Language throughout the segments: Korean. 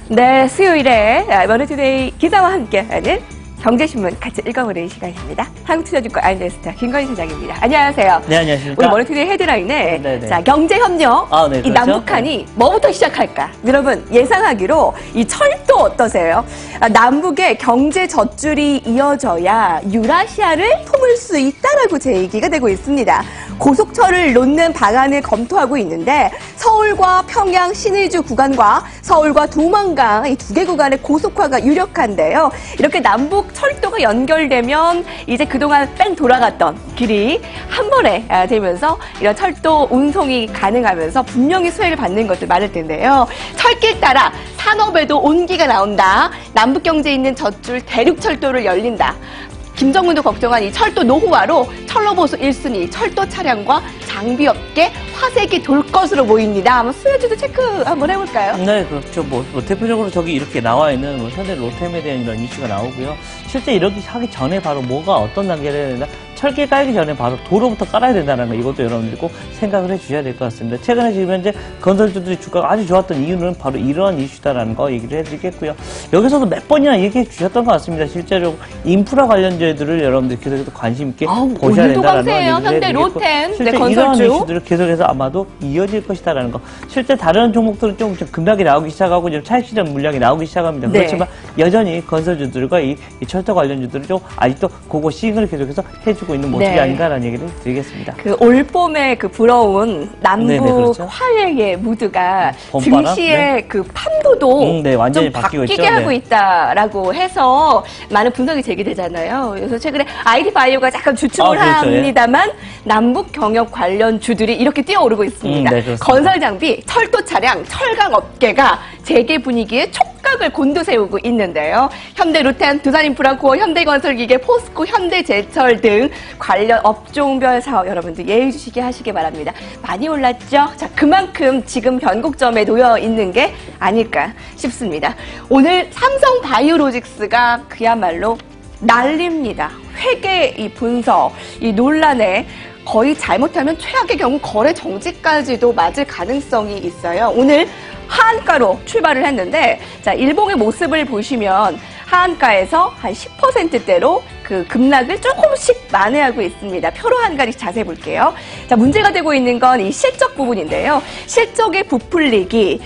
네, 수요일에 머니투데이 기자와 함께하는 경제신문 같이 읽어보는 시간입니다. 한국투자증권 아나리스트 김건희 소장입니다. 안녕하세요. 네, 안녕하십니까. 우리 머니투데이 헤드라인에 네네. 자, 경제협력, 네, 이 그렇죠? 남북한이 뭐부터 시작할까? 여러분 예상하기로 이 철도 어떠세요? 남북의 경제 젖줄이 이어져야 유라시아를 품을 수 있다라고 제기가 되고 있습니다. 고속철을 놓는 방안을 검토하고 있는데 서울과 평양 신의주 구간과 서울과 도만강 이 두 개 구간의 고속화가 유력한데요. 이렇게 남북 철도가 연결되면 이제 그동안 뺑 돌아갔던 길이 한 번에 되면서 이런 철도 운송이 가능하면서 분명히 수혜를 받는 것들 많을 텐데요. 철길 따라 산업에도 온기가 나온다. 남북 경제에 있는 젖줄 대륙철도를 열린다. 김정은도 걱정한 이 철도 노후화로 철로보수 1순위 철도 차량과 장비업계 화색이 돌 것으로 보입니다. 한번 수혜주도 체크 한번 해볼까요? 네, 그렇죠. 대표적으로 저기 이렇게 나와 있는 현대 로템에 대한 이런 이슈가 나오고요. 실제 이렇게 하기 전에 바로 뭐가 어떤 단계를 해야 된다? 철길 깔기 전에 바로 도로부터 깔아야 된다는 거, 이것도 여러분들이 꼭 생각을 해주셔야 될 것 같습니다. 최근에 지금 현재 건설주들이 주가가 아주 좋았던 이유는 바로 이러한 이슈다라는 거 얘기를 해드리겠고요. 여기서도 몇 번이나 얘기해 주셨던 것 같습니다. 실제로 인프라 관련주들을 여러분들이 계속해서 관심 있게 보셔야 된다는 거 얘기를 현대 로템, 실제 건설주. 이러한 이슈들을 계속해서 아마도 이어질 것이다라는 거. 실제 다른 종목들은 좀 급락이 나오기 시작하고 좀 차익실현 물량이 나오기 시작합니다. 네. 그렇지만 여전히 건설주들과 이 철도 관련주들은 좀 아직도 그거 시그널을 계속해서 해주고 있는 모습이 네. 아닌가라는 얘기를 드리겠습니다. 그 올봄에 그 불어온 남북 네네, 그렇죠. 화해의 무드가 봄바람? 증시의 네. 그 판도도 네, 완전히 좀 바뀌고 바뀌게 있죠. 하고 네. 있다라고 해서 많은 분석이 제기되잖아요. 그래서 최근에 아이디 바이오가 약간 주춤을 그렇죠. 합니다만 남북 경협 관련 주들이 이렇게 뛰어오르고 있습니다. 네, 그렇습니다. 건설 장비, 철도 차량, 철강 업계가 재개 분위기에 촉각을 곤두세우고 있는데요. 현대로템, 두산인프라코어, 현대건설기계, 포스코, 현대제철 등 관련 업종별 사업 여러분들 예의주시게 하시기 바랍니다. 많이 올랐죠? 자, 그만큼 지금 변곡점에 놓여 있는 게 아닐까 싶습니다. 오늘 삼성바이오로직스가 그야말로 난립니다. 회계 이 분석, 이 논란에 거의 잘못하면 최악의 경우 거래 정지까지도 맞을 가능성이 있어요. 오늘 하한가로 출발을 했는데, 자, 일봉의 모습을 보시면 하한가에서 한 10%대로 그 급락을 조금씩 만회하고 있습니다. 표로 한 가지 자세히 볼게요. 자, 문제가 되고 있는 건 이 실적 부분인데요. 실적의 부풀리기,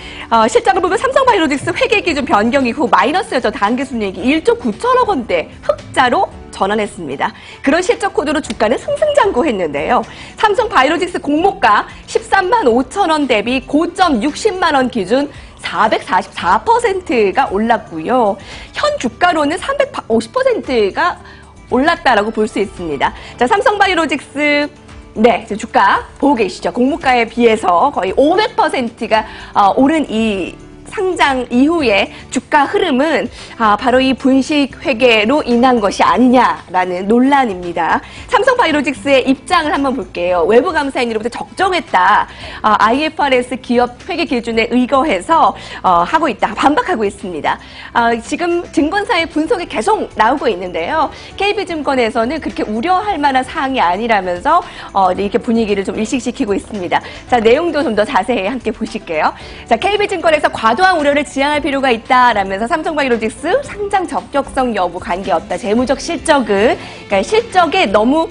실적을 보면 삼성바이오로직스 회계 기준 변경 이후 마이너스였던 단기순이익이 1조 9천억 원대 흑자로 전환했습니다. 그런 실적 코드로 주가는 승승장구했는데요. 삼성바이오로직스 공모가 13만 5천 원 대비 고점 60만 원 기준 444%가 올랐고요. 현 주가로는 350%가 올랐다라고 볼 수 있습니다. 자, 삼성바이오로직스 네, 지금 주가 보고 계시죠? 공모가에 비해서 거의 500%가 오른 이 상장 이후에 주가 흐름은 바로 이 분식 회계로 인한 것이 아니냐라는 논란입니다. 삼성바이오로직스의 입장을 한번 볼게요. 외부 감사인으로부터 적정했다. IFRS 기업 회계 기준에 의거해서 하고 있다. 반박하고 있습니다. 지금 증권사의 분석이 계속 나오고 있는데요. KB증권에서는 그렇게 우려할 만한 사항이 아니라면서 이렇게 분위기를 좀 일식시키고 있습니다. 자, 내용도 좀 더 자세히 함께 보실게요. 자, KB증권에서 과도한 우려를 지양할 필요가 있다라면서 삼성바이오로직스 상장 적격성 여부 관계없다. 재무적 실적은 그러니까 실적에 너무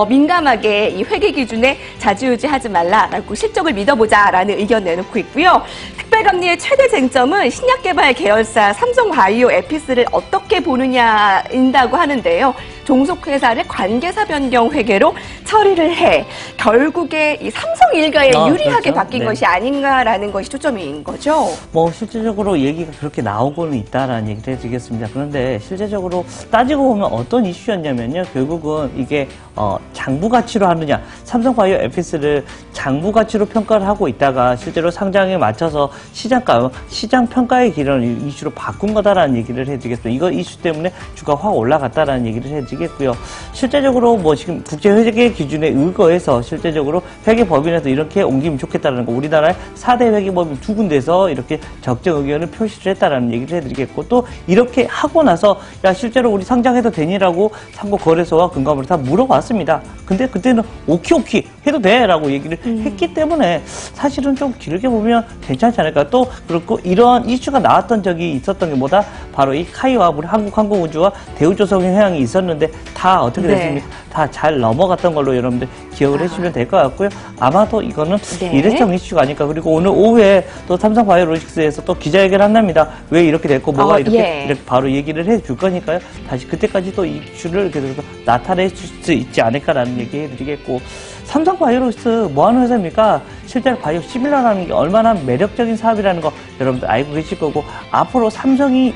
민감하게 이 회계 기준에 좌지우지하지 말라라고 실적을 믿어보자라는 의견 내놓고 있고요. 특별감리의 최대 쟁점은 신약개발 계열사 삼성바이오 에피스를 어떻게 보느냐인다고 하는데요. 종속회사를 관계사 변경 회계로 처리를 해 결국에 이 삼성 일가에 유리하게 그렇죠. 바뀐 네. 것이 아닌가라는 것이 초점인 거죠. 실질적으로 얘기가 그렇게 나오고는 있다라는 얘기를 해드리겠습니다. 그런데 실제적으로 따지고 보면 어떤 이슈였냐면요. 결국은 이게 장부 가치로 하느냐, 삼성바이오 에피스를 장부 가치로 평가를 하고 있다가 실제로 상장에 맞춰서 시장 평가의 기준을 이슈로 바꾼 거다라는 얘기를 해드리겠습니다. 이거 이슈 때문에 주가 확 올라갔다라는 얘기를 해드리겠습니다. 드리겠고요. 실제적으로 뭐 지금 국제회계 기준에 의거해서 실제적으로 회계법인에서 이렇게 옮기면 좋겠다는 거, 우리나라의 4대 회계법인 2군데서 이렇게 적정 의견을 표시를 했다라는 얘기를 해드리겠고, 또 이렇게 하고 나서 야 실제로 우리 상장해도 되니라고 상고거래소와 금감원을 다 물어봤습니다. 근데 그때는 오키 해도 돼라고 얘기를 했기 때문에 사실은 좀 길게 보면 괜찮지 않을까. 또 그렇고 이런 이슈가 나왔던 적이 있었던 게 뭐다? 바로 이 카이와 우리 한국항공우주와 대우조선해양이 있었는데 다 어떻게 됐습니까? 다 잘 넘어갔던 걸로 여러분들 기억을 해주시면 될 것 같고요. 아마도 이거는 일회성 이슈가 아닐까. 그리고 오늘 오후에 또 삼성바이오로직스에서 또 기자회견을 한답니다. 왜 이렇게 됐고 뭐가 이렇게 바로 얘기를 해줄 거니까요. 다시 그때까지 또 이 이슈를 계속 나타낼 수 있지 않을까라는 얘기 해드리겠고, 삼성바이오로직스 뭐 하는 회사입니까? 실제로 바이오 시밀러라는 게 얼마나 매력적인 사업이라는 거 여러분들 알고 계실 거고, 앞으로 삼성을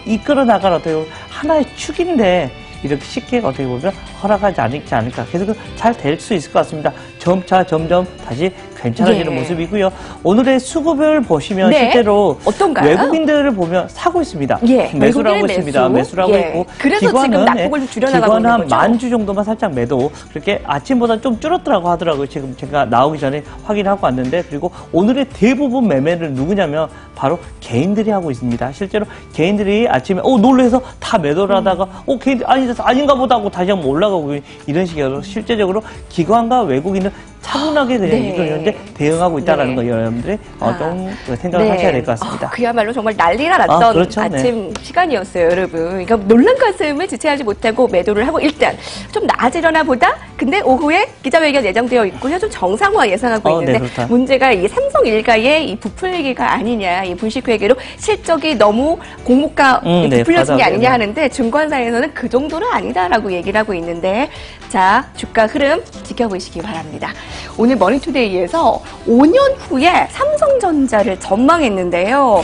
이끌어 나갈 어떻게 보면 하나의 축인데 이렇게 쉽게 어떻게 보면 허락하지 않을까. 계속 잘 될 수 있을 것 같습니다. 점점 다시 괜찮아지는 모습이고요. 오늘의 수급을 보시면 실제로 어떤가요? 외국인들을 보면 사고 있습니다. 매수를 하고 있습니다. 매수를 하고 있고, 그래서 기관은, 지금 낙폭을 좀 줄여나가고 있는 거죠. 한 10,000주 정도만 살짝 매도. 그렇게 아침보다 좀 줄었더라고 하더라고요. 지금 제가 나오기 전에 확인하고 왔는데, 그리고 오늘의 대부분 매매를 누구냐면 바로 개인들이 하고 있습니다. 실제로 개인들이 아침에 놀래서 다 매도를 하다가 개인들 아닌가 보다 하고 다시 한번 올라가고 이런 식으로 실제적으로 기관과 외국인은 차분하게 그냥 이걸 현재 대응하고 있다는 거 여러분들이 좀 생각을 하셔야 될 것 같습니다. 그야말로 정말 난리가 났던 아침 시간이었어요, 여러분. 그러니까 놀란 가슴을 주체하지 못하고 매도를 하고 일단 좀 나아지려나 보다. 근데 오후에 기자회견 예정되어 있고요. 좀 정상화 예상하고 있는데 문제가 이 삼성 일가의 이 부풀리기가 아니냐, 이 분식회계로 실적이 너무 공모가 부풀려진 게 아니냐 하는데 증권사에서는 그 정도는 아니다라고 얘기를 하고 있는데, 자, 주가 흐름 지켜보시기 바랍니다. 오늘 머니투데이에서 5년 후에 삼성전자를 전망했는데요.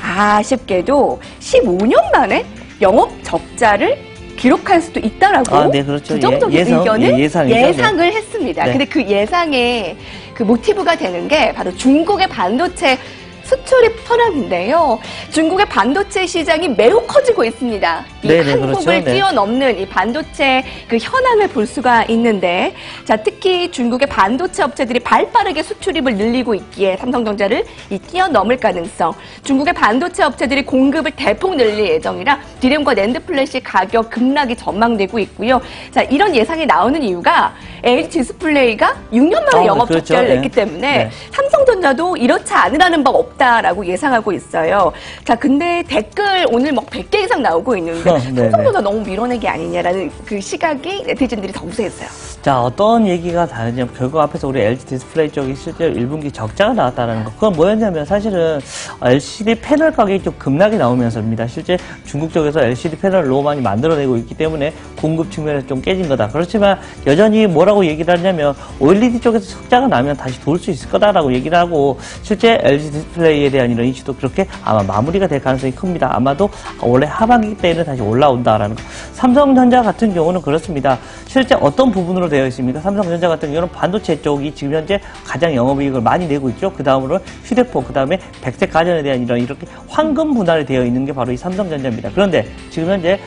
아쉽게도 15년 만에 영업 적자를 기록할 수도 있다라고 부정적인 의견을 예상을 했습니다. 근데 그 예상의 그 모티브가 되는 게 바로 중국의 반도체 수출입 현황인데요. 중국의 반도체 시장이 매우 커지고 있습니다. 이 한국을 뛰어넘는 이 반도체 그 현황을 볼 수가 있는데, 자, 특히 중국의 반도체 업체들이 발빠르게 수출입을 늘리고 있기에 삼성전자를 뛰어넘을 가능성, 중국의 반도체 업체들이 공급을 대폭 늘릴 예정이라 디램과 낸드 플래시 가격 급락이 전망되고 있고요. 자, 이런 예상이 나오는 이유가 LG 디스플레이가 6년 만에 영업 적자를 냈기 때문에 삼성전자도 이렇지 않으라는 법 없다라고 예상하고 있어요. 자, 근데 댓글 오늘 100개 이상 나오고 있는데 삼성전자 너무 밀어내기 아니냐라는 그 시각이 네티즌들이 더 우세했어요. 자, 어떤 얘기가 다르냐면 결국 앞에서 우리 LG 디스플레이 쪽이 실제로 1분기 적자가 나왔다는 거. 그건 뭐였냐면 사실은 LCD 패널 가격이 좀 급락이 나오면서입니다. 실제 중국 쪽에서 LCD 패널을 너무 많이 만들어내고 있기 때문에 공급 측면에서 좀 깨진 거다. 그렇지만 여전히 뭐라고 얘기를 하냐면 OLED 쪽에서 적자가 나면 다시 돌 수 있을 거다라고 얘기를 하고, 실제 LG 디스플레이에 대한 이런 이슈도 그렇게 아마 마무리가 될 가능성이 큽니다. 아마도 원래 하반기 때에는 다시 올라온다라는 거. 삼성전자 같은 경우는 그렇습니다. 실제 어떤 부분으로 되어 있습니까? 삼성전자 같은 경우는 반도체 쪽이 지금 현재 가장 영업이익을 많이 내고 있죠. 그 다음으로 휴대폰, 그 다음에 백색 가전에 대한 이렇게 황금 분할이 되어 있는 게 바로 이 삼성전자입니다. 그런데 지금 현재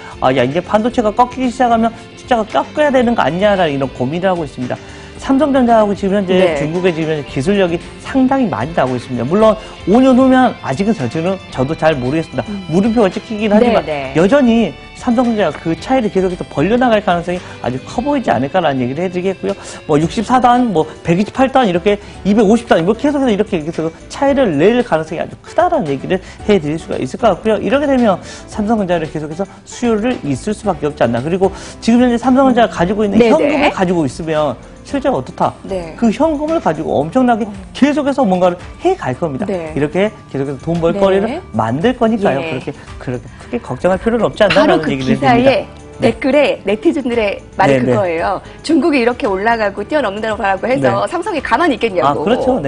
이제 반도체가 꺾이기 시작하면 숫자가 꺾여야 되는 거 아니냐라는 이런 고민을 하고 있습니다. 삼성전자하고 지금 현재 중국의 지금 현재 기술력이 상당히 많이 나오고 있습니다. 물론 5년 후면 아직은 저도 잘 모르겠습니다. 물음표가 찍히긴 하지만 여전히 삼성전자가 그 차이를 계속해서 벌려나갈 가능성이 아주 커 보이지 않을까라는 얘기를 해드리겠고요. 64단, 128단, 이렇게 250단, 계속해서 이렇게 차이를 낼 가능성이 아주 크다라는 얘기를 해드릴 수가 있을 것 같고요. 이렇게 되면 삼성전자를 계속해서 수요를 있을 수밖에 없지 않나. 그리고 지금 현재 삼성전자가 가지고 있는 현금을 가지고 있으면 실제로 어떻다? 그 현금을 가지고 엄청나게 계속해서 뭔가를 해갈 겁니다. 이렇게 계속해서 돈 벌거리를 만들 거니까요. 그렇게 크게 걱정할 필요는 없지 않나라는 얘기를 해드립니다. 댓글에 네티즌들의 말이 그거예요. 중국이 이렇게 올라가고 뛰어넘는다고 해서 삼성이 가만히 있겠냐고. 그렇죠.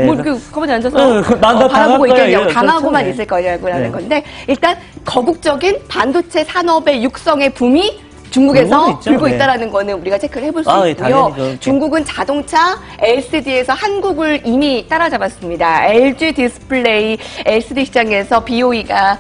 가만히 앉아서 바라보고 있겠냐고. 당하고만 있을 거냐고 라는 건데, 일단 거국적인 반도체 산업의 육성의 붐이 중국에서 불고 있다는 거는 우리가 체크를 해볼 수 있고요. 중국은 자동차 LCD에서 한국을 이미 따라잡았습니다. LG 디스플레이 LCD 시장에서 BOE가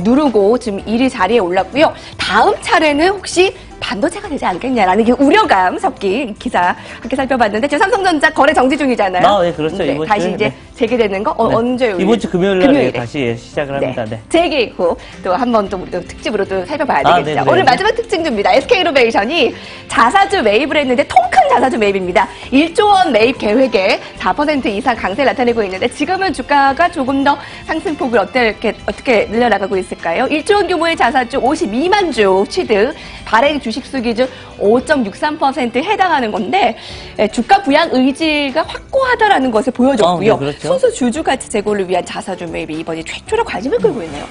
누르고 지금 1위 자리에 올랐고요. 다음 차례는 혹시 반도체가 되지 않겠냐라는 게 우려감 섞인 기사 함께 살펴봤는데 지금 삼성전자 거래 정지 중이잖아요. 아, 네, 그렇죠. 네, 이번 다시 주에, 이제 네. 재개되는 거 네. 언제 이번 주 금요일에 금요일에. 다시 시작을 합니다. 네. 재개 후 또 한 번 또 우리 또 특집으로 또 살펴봐야 아, 되겠죠. 네, 오늘 네. 마지막 특징주입니다. SK이노베이션이 자사주 매입을 했는데 통 큰 자사주 매입입니다. 1조 원 매입 계획에 4% 이상 강세를 나타내고 있는데 지금은 주가가 조금 더 상승폭을 어떻게 늘려나가고 있을까요? 1조 원 규모의 자사주 52만 주 취득, 발행 주식수 기준 5.63%에 해당하는 건데 주가 부양 의지가 확고하다라는 것을 보여줬고요. 네, 그렇죠. 순수 주주 가치 제고를 위한 자사주 매입이 이번에 최초로 관심을 끌고 있네요.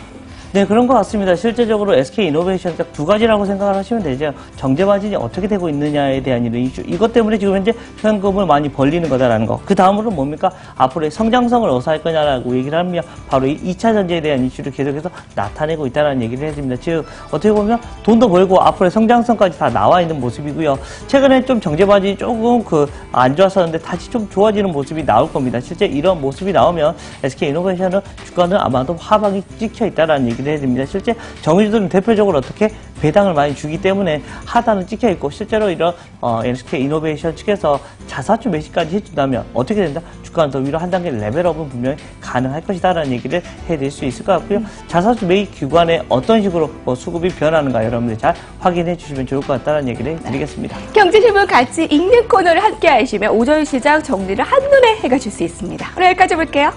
네, 그런 것 같습니다. 실제적으로 SK이노베이션 딱 두 가지라고 생각을 하시면 되죠. 정제 마진이 어떻게 되고 있느냐에 대한 이런 이슈. 이것 때문에 지금 현재 현금을 많이 벌리는 거다라는 거. 그 다음으로는 뭡니까? 앞으로의 성장성을 어디서 할 거냐라고 얘기를 하면 바로 이 2차 전지에 대한 이슈를 계속해서 나타내고 있다는 얘기를 해줍니다. 즉, 어떻게 보면 돈도 벌고 앞으로의 성장성까지 다 나와 있는 모습이고요. 최근에 좀 정제 마진이 조금 안 좋았었는데 다시 좀 좋아지는 모습이 나올 겁니다. 실제 이런 모습이 나오면 SK이노베이션은 주가는 아마도 하방이 찍혀 있다는 얘기를 해줍니다. 실제 정유주들은 대표적으로 어떻게 배당을 많이 주기 때문에 하단은 찍혀 있고 실제로 이런 SK이노베이션 측에서 자사주 매수까지 해준다면 어떻게 된다? 주가는 더 위로 한 단계 레벨업은 분명히 가능할 것이다라는 얘기를 해드릴 수 있을 것 같고요. 자사주 매입 기관에 어떤 식으로 수급이 변하는가 여러분들 잘 확인해 주시면 좋을 것 같다는 얘기를 드리겠습니다. 경제신문 같이 읽는 코너를 함께 하시면 오전 시장 정리를 한눈에 해가실 수 있습니다. 오늘 여기까지 볼게요.